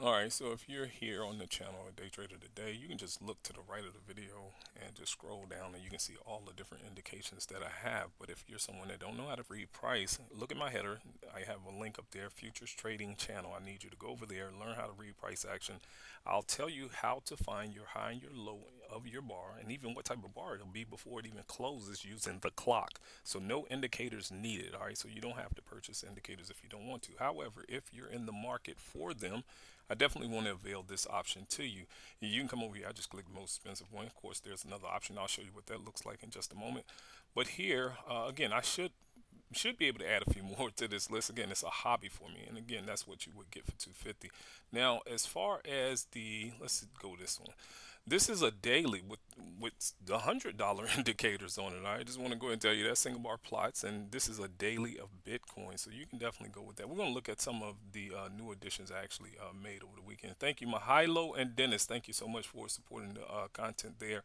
All right, so if you're here on the channel at Day Trader Today, you can just look to the right of the video and just scroll down and you can see all the different indications that I have. But if you're someone that don't know how to read price, look at my header. I have a link up there, Futures Trading Channel. I need you to go over there and learn how to read price action. I'll tell you how to find your high and your low of your bar and even what type of bar it'll be before it even closes using the clock. So no indicators needed, all right? So you don't have to purchase indicators if you don't want to. However, if you're in the market for them, I definitely want to avail this option to you. You can come over here. I just clicked the most expensive one. Of course, there's another option. I'll show you what that looks like in just a moment. But here, again, I should be able to add a few more to this list. Again, it's a hobby for me, and again, that's what you would get for 250. Now, as far as the, let's go this one. This is a daily with the $100 indicators on it. I just want to go ahead and tell you that single bar plots, and this is a daily of Bitcoin, so you can definitely go with that. We're going to look at some of the new additions I actually made over the weekend. Thank you, Mahilo and Dennis. Thank you so much for supporting the content there.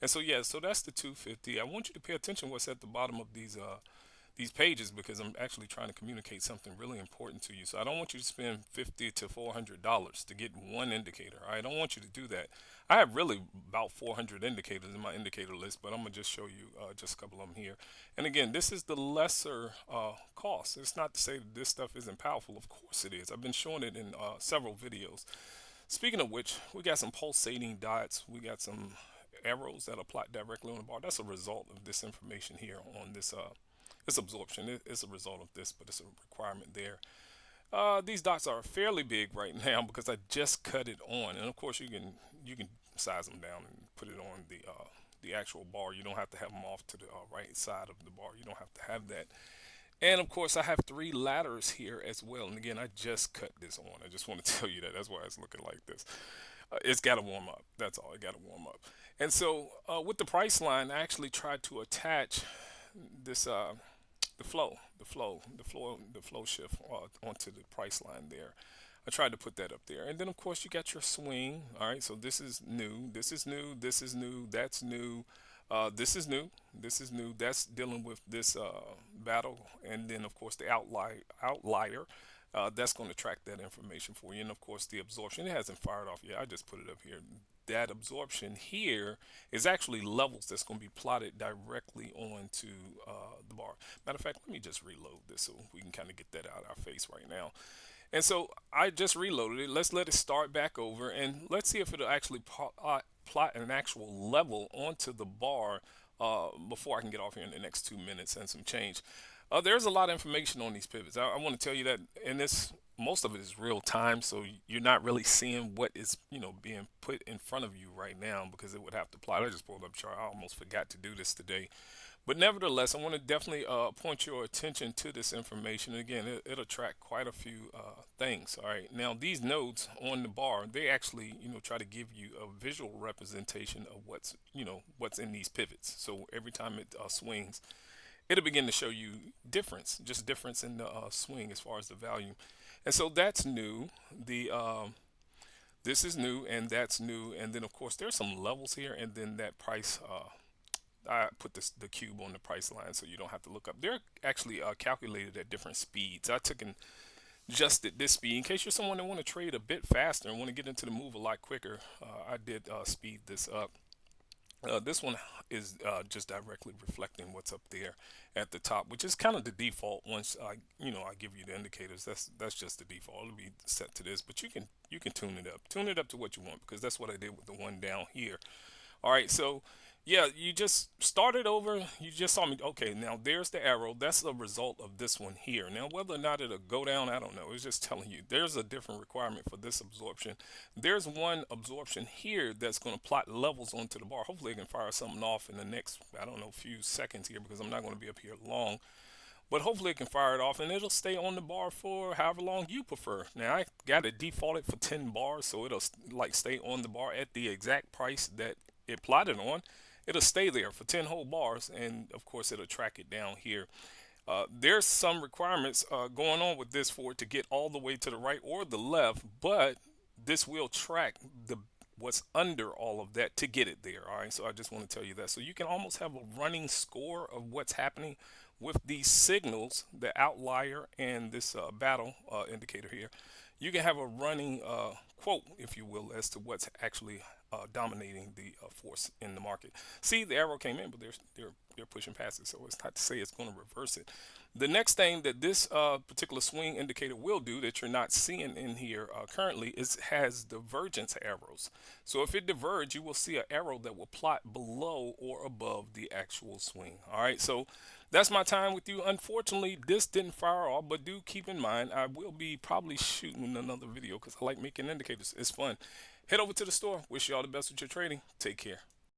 And so yeah, so that's the 250. I want you to pay attention what's at the bottom of these pages because I'm actually trying to communicate something really important to you. So I don't want you to spend $50 to $400 to get one indicator. I don't want you to do that. I have really about 400 indicators in my indicator list, but I'm gonna just show you just a couple of them here. And again, this is the lesser cost. It's not to say that this stuff isn't powerful. Of course it is. I've been showing it in several videos. Speaking of which, we got some pulsating dots. We got some arrows that apply directly on the bar. That's a result of this information here on this absorption. It's a result of this, but it's a requirement there. These dots are fairly big right now because I just cut it on, and of course you can size them down and put it on the actual bar. You don't have to have them off to the right side of the bar. You don't have to have that. And of course, I have three ladders here as well. And again, I just cut this on. I just want to tell you that. That's why it's looking like this. It's got to warm up. That's all. It got to warm up. And so with the price line, I actually tried to attach this the flow shift onto the price line there. I tried to put that up there, and then of course you got your swing. All right, so this is new, this is new, this is new, that's new, this is new, this is new. That's dealing with this battle, and then of course the outlier. That's going to track that information for you, and of course the absorption. It hasn't fired off yet. I just put it up here. That absorption here is actually levels that's going to be plotted directly onto the bar. Matter of fact, let me just reload this so we can kind of get that out of our face right now. And so I just reloaded it. Let's let it start back over and let's see if it'll actually plot an actual level onto the bar before I can get off here in the next 2 minutes and some change. There's a lot of information on these pivots. I want to tell you that, and this most of it is real time, so you're not really seeing what is being put in front of you right now because it would have to plot. I just pulled up a chart. I almost forgot to do this today. But nevertheless, I want to definitely point your attention to this information. Again, it'll track quite a few things. All right. Now, these nodes on the bar, they actually, try to give you a visual representation of what's in these pivots. So every time it swings, it'll begin to show you difference, just difference in the swing as far as the value. And so that's new. This is new, and that's new. And then of course there's some levels here, and then that price. I put the cube on the price line so you don't have to look up. They're actually calculated at different speeds. I took and adjusted this speed in case you're someone that want to trade a bit faster and want to get into the move a lot quicker. I did speed this up. This one is just directly reflecting what's up there at the top, which is kind of the default. Once I give you the indicators, that's just the default. It'll be set to this, but you can tune it up to what you want because that's what I did with the one down here. All right, so yeah, you just started over. You just saw me. Okay, now there's the arrow. That's a result of this one here. Now, whether or not it'll go down, I don't know. It's just telling you there's a different requirement for this absorption. There's one absorption here that's going to plot levels onto the bar. Hopefully, it can fire something off in the next, I don't know, few seconds here because I'm not going to be up here long. But hopefully it can fire it off and it'll stay on the bar for however long you prefer. Now I got it defaulted for 10 bars, so it'll like stay on the bar at the exact price that it plotted on. It'll stay there for 10 whole bars, and of course it'll track it down here. There's some requirements going on with this for it to get all the way to the right or the left, but this will track the what's under all of that to get it there. All right, so I just want to tell you that, so you can almost have a running score of what's happening with these signals, the outlier and this battle indicator here. You can have a running quote, if you will, as to what's actually dominating the force in the market. See, the arrow came in, but they're pushing past it, so it's not to say it's going to reverse it. The next thing that this particular swing indicator will do that you're not seeing in here currently is has divergence arrows. So if it diverges, you will see an arrow that will plot below or above the actual swing. All right, so that's my time with you. Unfortunately, this didn't fire off, but do keep in mind I will be probably shooting another video because I like making indicators. It's fun. Head over to the store. Wish you all the best with your trading. Take care.